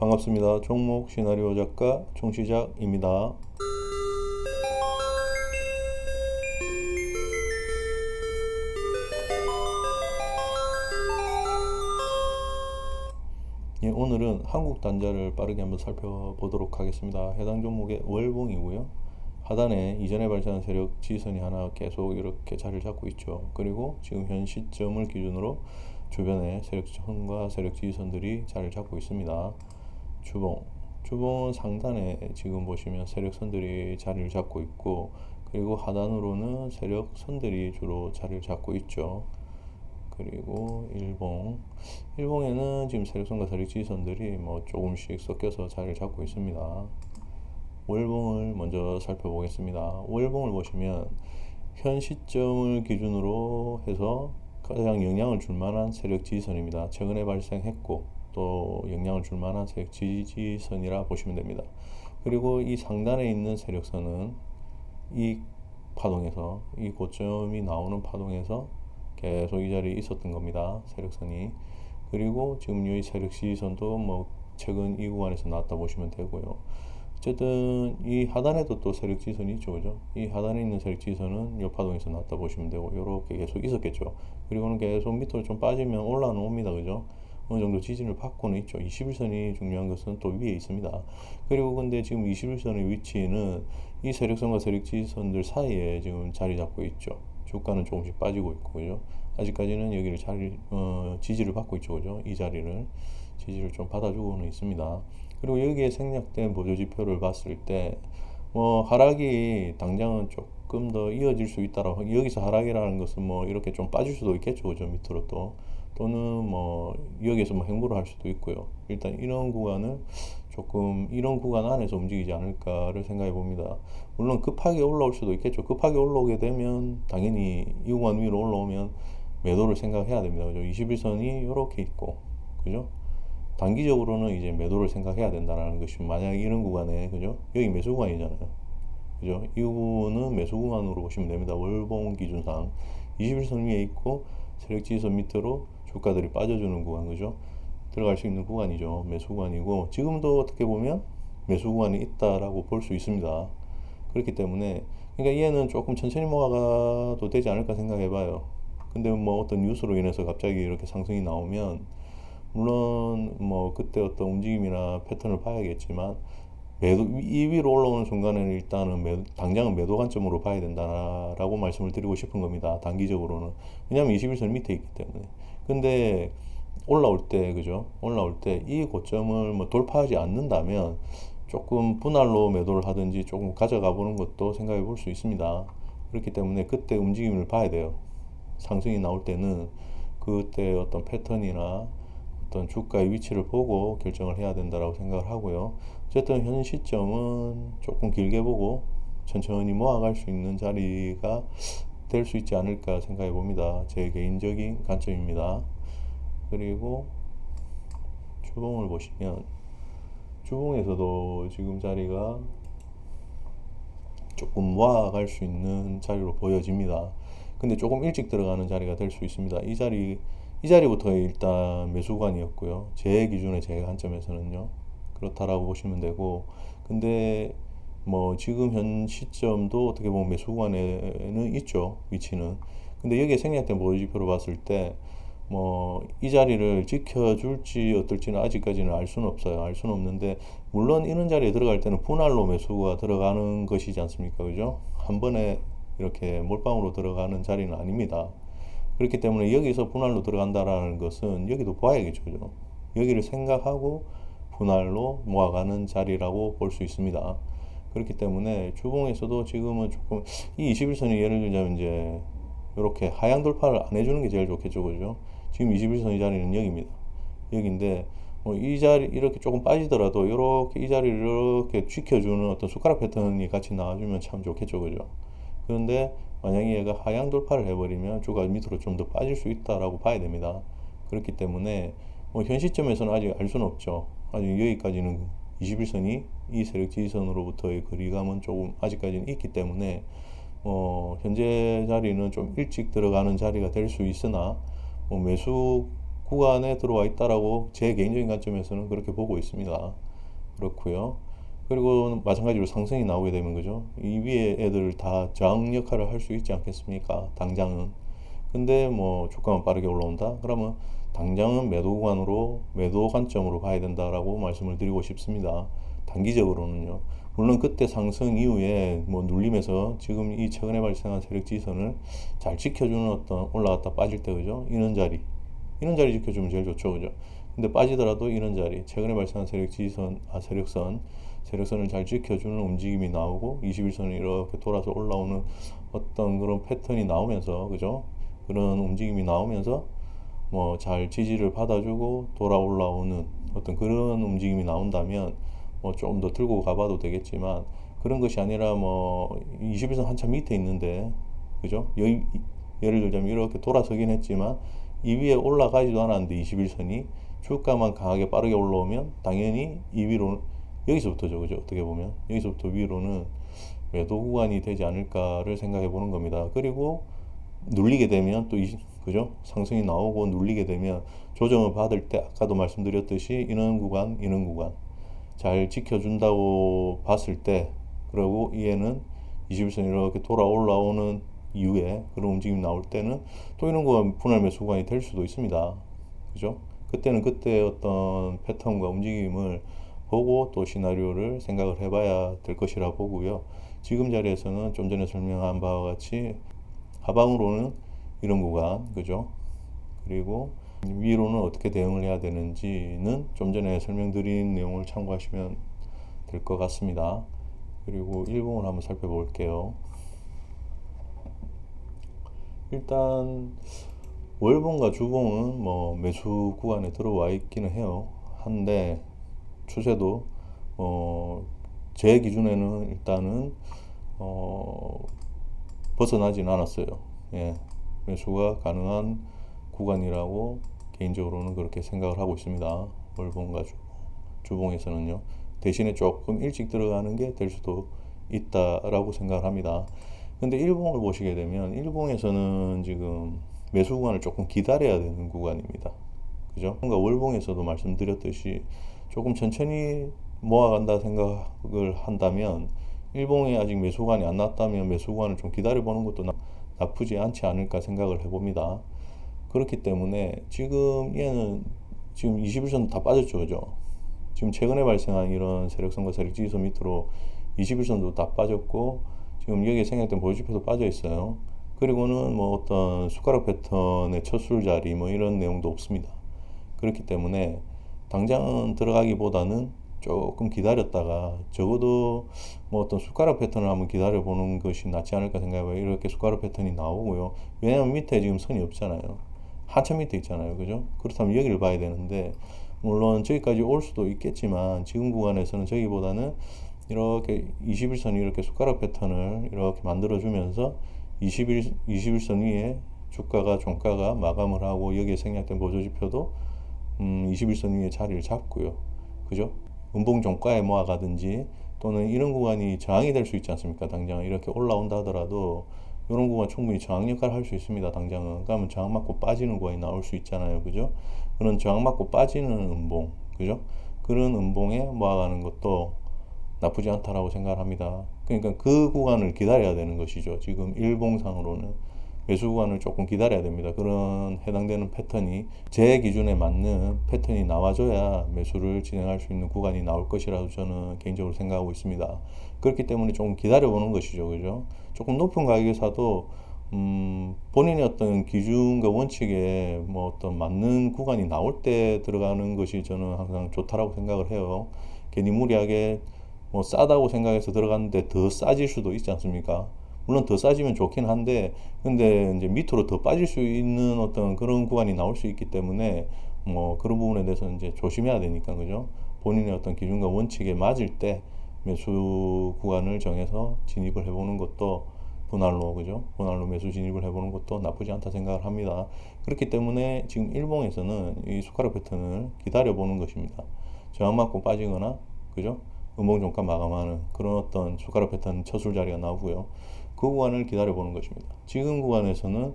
반갑습니다. 종목 시나리오 작가 총시작입니다. 예, 오늘은 한국 단자를 빠르게 한번 살펴보도록 하겠습니다. 해당 종목의 월봉이고요. 하단에 이전에 발생한 세력 지지선이 하나 계속 이렇게 자리를 잡고 있죠. 그리고 지금 현 시점을 기준으로 주변에 세력선과 세력 지지선들이 자리를 잡고 있습니다. 주봉은 상단에 지금 보시면 세력선들이 자리를 잡고 있고, 그리고 하단으로는 세력선들이 주로 자리를 잡고 있죠. 그리고 일봉에는 지금 세력선과 세력 지지선들이 뭐 조금씩 섞여서 자리를 잡고 있습니다. 월봉을 먼저 살펴보겠습니다. 월봉을 보시면 현 시점을 기준으로 해서 가장 영향을 줄 만한 세력 지지선입니다. 최근에 발생했고 또 영향을 줄 만한 세력 지지선이라 보시면 됩니다. 그리고 이 상단에 있는 세력선은 이 파동에서, 이 고점이 나오는 파동에서 계속 이 자리에 있었던 겁니다. 세력선이. 그리고 지금 이 세력 지지선도 뭐 최근 이 구간에서 나왔다 보시면 되고요. 어쨌든 이 하단에도 또 세력 지지선이 있죠, 그죠? 이 하단에 있는 세력 지지선은 이 파동에서 나왔다 보시면 되고, 이렇게 계속 있었겠죠. 그리고는 계속 밑으로 좀 빠지면 올라는 옵니다, 그죠? 어느 정도 지지를 받고는 있죠. 21선이 중요한 것은 또 위에 있습니다. 그리고 근데 지금 21선의 위치는 이 세력선과 세력 지지선들 사이에 지금 자리 잡고 있죠. 주가는 조금씩 빠지고 있고, 그죠? 아직까지는 여기를 지지를 받고 있죠, 그죠? 이 자리를 지지를 좀 받아주고는 있습니다. 그리고 여기에 생략된 보조지표를 봤을 때 뭐 하락이 당장은 조금 더 이어질 수 있다라고, 여기서 하락이라는 것은 뭐 이렇게 좀 빠질 수도 있겠죠, 그죠? 밑으로 또는 뭐 여기에서 뭐 행보를 할 수도 있고요. 일단 이런 구간을 조금 이런 구간 안에서 움직이지 않을까를 생각해 봅니다. 물론 급하게 올라올 수도 있겠죠. 급하게 올라오게 되면 당연히 이 구간 위로 올라오면 매도를 생각해야 됩니다, 그죠? 21선이 이렇게 있고, 그죠? 단기적으로는 이제 매도를 생각해야 된다는 것이, 만약 이런 구간에, 그죠? 여기 매수 구간이잖아요, 그죠? 이 부분은 매수 구간으로 보시면 됩니다. 월봉 기준상 21선 위에 있고 세력 지지선 밑으로 주가들이 빠져주는 구간, 그죠? 들어갈 수 있는 구간이죠. 매수 구간이고, 지금도 어떻게 보면 매수 구간이 있다라고 볼 수 있습니다. 그렇기 때문에, 그러니까 얘는 조금 천천히 모아가도 되지 않을까 생각해봐요. 근데 뭐 어떤 뉴스로 인해서 갑자기 이렇게 상승이 나오면, 물론 뭐 그때 어떤 움직임이나 패턴을 봐야겠지만, 이 위로 올라오는 순간에는 일단은 당장은 매도 관점으로 봐야 된다라고 말씀을 드리고 싶은 겁니다. 단기적으로는. 왜냐하면 21선 밑에 있기 때문에. 근데 올라올 때, 그죠? 올라올 때 이 고점을 뭐 돌파하지 않는다면 조금 분할로 매도를 하든지 조금 가져가 보는 것도 생각해 볼 수 있습니다. 그렇기 때문에 그때 움직임을 봐야 돼요. 상승이 나올 때는 그때 어떤 패턴이나 어떤 주가의 위치를 보고 결정을 해야 된다라고 생각을 하고요. 어쨌든 현 시점은 조금 길게 보고 천천히 모아갈 수 있는 자리가 될 수 있지 않을까 생각해 봅니다. 제 개인적인 관점입니다. 그리고 주봉을 보시면, 주봉에서도 지금 자리가 조금 모아갈 수 있는 자리로 보여집니다. 근데 조금 일찍 들어가는 자리가 될 수 있습니다. 이 자리부터 일단 매수관이었고요. 제 기준의 제 관점에서는요. 그렇다라고 보시면 되고, 근데 뭐 지금 현 시점도 어떻게 보면 매수관에는 있죠, 위치는. 근데 여기에 생략된 보조지표로 봤을 때 뭐 이 자리를 지켜줄지 어떨지는 아직까지는 알 수는 없어요. 알 수는 없는데, 물론 이런 자리에 들어갈 때는 분할로 매수가 들어가는 것이지 않습니까, 그죠? 한 번에 이렇게 몰빵으로 들어가는 자리는 아닙니다. 그렇기 때문에 여기서 분할로 들어간다라는 것은 여기도 봐야겠죠, 그죠? 여기를 생각하고 분할로 모아가는 자리라고 볼 수 있습니다. 그렇기 때문에 주봉에서도 지금은 조금, 이 21선이 예를 들자면 이제 이렇게 하향 돌파를 안 해주는 게 제일 좋겠죠, 그죠? 지금 21선의 자리는 여기입니다. 여기인데 뭐 이 자리 이렇게 조금 빠지더라도 이렇게 이 자리를 이렇게 지켜주는 어떤 숟가락 패턴이 같이 나와주면 참 좋겠죠, 그죠? 그런데 만약에 얘가 하향 돌파를 해버리면 주가 밑으로 좀 더 빠질 수 있다라고 봐야 됩니다. 그렇기 때문에 뭐 현 시점에서는 아직 알 수는 없죠. 아직 여기까지는 21선이 이 세력 지지선으로부터의 거리감은 조금 아직까지는 있기 때문에 현재 자리는 좀 일찍 들어가는 자리가 될 수 있으나, 뭐 매수 구간에 들어와 있다라고 제 개인적인 관점에서는 그렇게 보고 있습니다. 그렇고요. 그리고 마찬가지로 상승이 나오게 되면 그죠? 이 위에 애들 다 저항 역할을 할 수 있지 않겠습니까? 당장은. 근데 뭐 주가만 빠르게 올라온다? 그러면 당장은 매도 구간으로 매도 관점으로 봐야 된다라고 말씀을 드리고 싶습니다. 단기적으로는요. 물론 그때 상승 이후에 뭐 눌림에서 지금 이 최근에 발생한 세력 지선을 잘 지켜주는 어떤 올라갔다 빠질 때 그죠? 이런 자리 지켜주면 제일 좋죠, 그죠? 근데 빠지더라도 이런 자리, 최근에 발생한 세력 지선, 세력선을 잘 지켜주는 움직임이 나오고 21선을 이렇게 돌아서 올라오는 어떤 그런 패턴이 나오면서, 그죠? 그런 움직임이 나오면서 뭐 잘 지지를 받아주고 돌아 올라오는 어떤 그런 움직임이 나온다면 뭐 좀 더 들고 가봐도 되겠지만, 그런 것이 아니라 뭐 21선 한참 밑에 있는데, 그죠? 예를 들자면 이렇게 돌아서긴 했지만 이 위에 올라가지도 않았는데 21선이 주가만 강하게 빠르게 올라오면 당연히 이 위로, 여기서부터죠, 그죠? 어떻게 보면 여기서부터 위로는 매도 구간이 되지 않을까를 생각해 보는 겁니다. 그리고 눌리게 되면 또 그죠? 상승이 나오고 눌리게 되면 조정을 받을 때 아까도 말씀드렸듯이 이런 구간 잘 지켜준다고 봤을 때, 그리고 이에는 21선 이렇게 돌아 올라오는 이후에 그런 움직임이 나올 때는 또 이런 구간 분할 매수 구간이 될 수도 있습니다. 그죠? 그때는 그때 어떤 패턴과 움직임을 보고 또 시나리오를 생각을 해봐야 될 것이라 보고요. 지금 자리에서는 좀 전에 설명한 바와 같이 하방으로는 이런 구간, 그죠? 그리고 위로는 어떻게 대응을 해야 되는지는 좀 전에 설명드린 내용을 참고하시면 될 것 같습니다. 그리고 일봉을 한번 살펴볼게요. 일단 월봉과 주봉은 뭐 매수 구간에 들어와 있기는 해요. 한데 추세도 제 기준에는 일단은 벗어나진 않았어요. 예, 매수가 가능한 구간이라고 개인적으로는 그렇게 생각을 하고 있습니다. 월봉과 주봉에서는요. 대신에 조금 일찍 들어가는 게 될 수도 있다라고 생각을 합니다. 근데 일봉을 보시게 되면 일봉에서는 지금 매수 구간을 조금 기다려야 되는 구간입니다. 그죠? 그러니까 월봉에서도 말씀드렸듯이 조금 천천히 모아간다 생각을 한다면, 일봉에 아직 매수 구간이 안 났다면 매수 구간을 좀 기다려 보는 것도 나쁘지 않지 않을까 생각을 해봅니다. 그렇기 때문에 지금 얘는 지금 21선 다 빠졌죠, 그죠? 지금 최근에 발생한 이런 세력선과 세력지지선 밑으로 21선도 다 빠졌고, 지금 여기에 생략된 보유지표도 빠져 있어요. 그리고는 뭐 어떤 숟가락 패턴의 첫 술자리 뭐 이런 내용도 없습니다. 그렇기 때문에 당장은 들어가기보다는 조금 기다렸다가 적어도 뭐 어떤 숟가락 패턴을 한번 기다려 보는 것이 낫지 않을까 생각해요. 이렇게 숟가락 패턴이 나오고요. 왜냐면 밑에 지금 선이 없잖아요. 한참 밑에 있잖아요. 그죠? 그렇다면 여기를 봐야 되는데, 물론 저기까지 올 수도 있겠지만 지금 구간에서는 저기보다는 이렇게 21선이 이렇게 숟가락 패턴을 이렇게 만들어주면서 21선 위에 주가가 종가가 마감을 하고 여기에 생략된 보조지표도 21선 위에 자리를 잡고요. 그죠? 음봉 종가에 모아가든지 또는 이런 구간이 저항이 될 수 있지 않습니까? 당장 이렇게 올라온다 하더라도 이런 구간 충분히 저항 역할을 할 수 있습니다. 당장은. 그러면 저항 맞고 빠지는 구간이 나올 수 있잖아요. 그죠? 그런 저항 맞고 빠지는 음봉, 그죠? 그런 음봉에 모아가는 것도 나쁘지 않다라고 생각을 합니다. 그러니까 그 구간을 기다려야 되는 것이죠. 지금 일봉상으로는 매수 구간을 조금 기다려야 됩니다. 그런 해당되는 패턴이 제 기준에 맞는 패턴이 나와줘야 매수를 진행할 수 있는 구간이 나올 것이라고 저는 개인적으로 생각하고 있습니다. 그렇기 때문에 조금 기다려보는 것이죠. 그죠? 조금 높은 가격에 사도 본인의 어떤 기준과 원칙에 뭐 어떤 맞는 구간이 나올 때 들어가는 것이 저는 항상 좋다라고 생각을 해요. 괜히 무리하게 뭐 싸다고 생각해서 들어갔는데 더 싸질 수도 있지 않습니까? 물론 더 싸지면 좋긴 한데, 근데 이제 밑으로 더 빠질 수 있는 어떤 그런 구간이 나올 수 있기 때문에 뭐 그런 부분에 대해서 이제 조심해야 되니까, 그죠? 본인의 어떤 기준과 원칙에 맞을 때 매수 구간을 정해서 진입을 해보는 것도 분할로, 그죠? 분할로 매수 진입을 해보는 것도 나쁘지 않다 생각을 합니다. 그렇기 때문에 지금 일봉에서는 이 숟가락 패턴을 기다려보는 것입니다. 저항 맞고 빠지거나, 그죠? 음봉 종가 마감하는 그런 어떤 숟가락 패턴 첫술 자리가 나오고요. 그 구간을 기다려보는 것입니다. 지금 구간에서는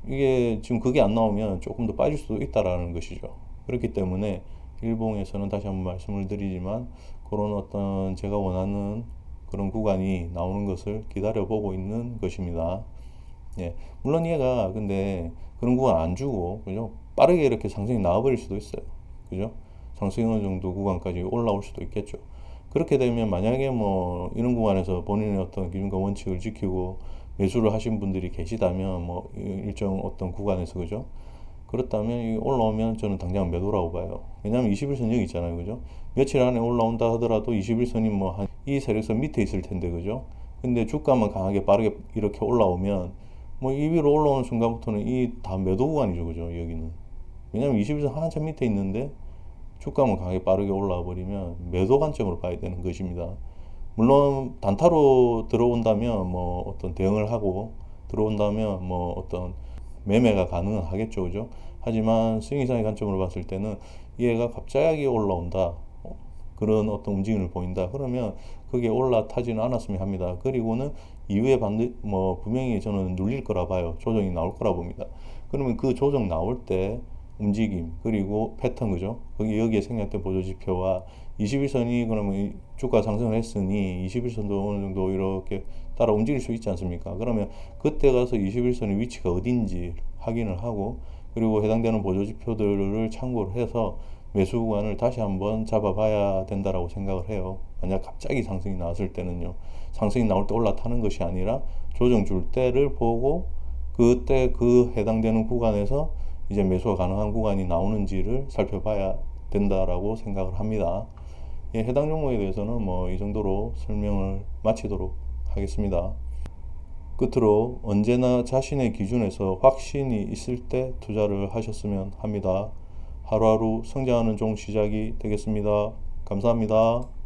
이게 지금 그게 안 나오면 조금 더 빠질 수도 있다라는 것이죠. 그렇기 때문에 일봉에서는 다시 한번 말씀을 드리지만 그런 어떤 제가 원하는 그런 구간이 나오는 것을 기다려보고 있는 것입니다. 예, 물론 얘가 근데 그런 구간 안 주고, 그죠? 빠르게 이렇게 상승이 나와버릴 수도 있어요. 그죠? 상승이 어느 정도 구간까지 올라올 수도 있겠죠. 그렇게 되면 만약에 뭐 이런 구간에서 본인의 어떤 기준과 원칙을 지키고 매수를 하신 분들이 계시다면 뭐 일정 어떤 구간에서, 그죠? 그렇다면 이 올라오면 저는 당장 매도라고 봐요. 왜냐하면 21선 여기 있잖아요. 그죠? 며칠 안에 올라온다 하더라도 21선이 뭐 한 이 세력선 밑에 있을 텐데, 그죠? 근데 주가만 강하게 빠르게 이렇게 올라오면 뭐 이 위로 올라오는 순간부터는 이 다 매도 구간이죠. 그죠? 여기는. 왜냐하면 21선 한참 밑에 있는데 주가만 강하게 빠르게 올라와 버리면 매도 관점으로 봐야 되는 것입니다. 물론 단타로 들어온다면 뭐 어떤 대응을 하고 들어온다면 뭐 어떤 매매가 가능은 하겠죠. 그죠? 하지만 스윙 이상의 관점으로 봤을 때는 얘가 갑자기 올라온다. 그런 어떤 움직임을 보인다. 그러면 그게 올라타지는 않았으면 합니다. 그리고는 이후에 뭐 분명히 저는 눌릴 거라 봐요. 조정이 나올 거라 봅니다. 그러면 그 조정 나올 때 움직임 그리고 패턴, 그죠? 거기 여기에 생략된 보조지표와 21선이 그러면 주가 상승을 했으니 21선도 어느 정도 이렇게 따라 움직일 수 있지 않습니까? 그러면 그때 가서 21선의 위치가 어딘지 확인을 하고 그리고 해당되는 보조지표들을 참고를 해서 매수 구간을 다시 한번 잡아봐야 된다라고 생각을 해요. 만약 갑자기 상승이 나왔을 때는요. 상승이 나올 때 올라타는 것이 아니라 조정 줄 때를 보고 그때 그 해당되는 구간에서 이제 매수가 가능한 구간이 나오는지를 살펴봐야 된다라고 생각을 합니다. 예, 해당 종목에 대해서는 뭐 이 정도로 설명을 마치도록 하겠습니다. 끝으로 언제나 자신의 기준에서 확신이 있을 때 투자를 하셨으면 합니다. 하루하루 성장하는 종 시작이 되겠습니다. 감사합니다.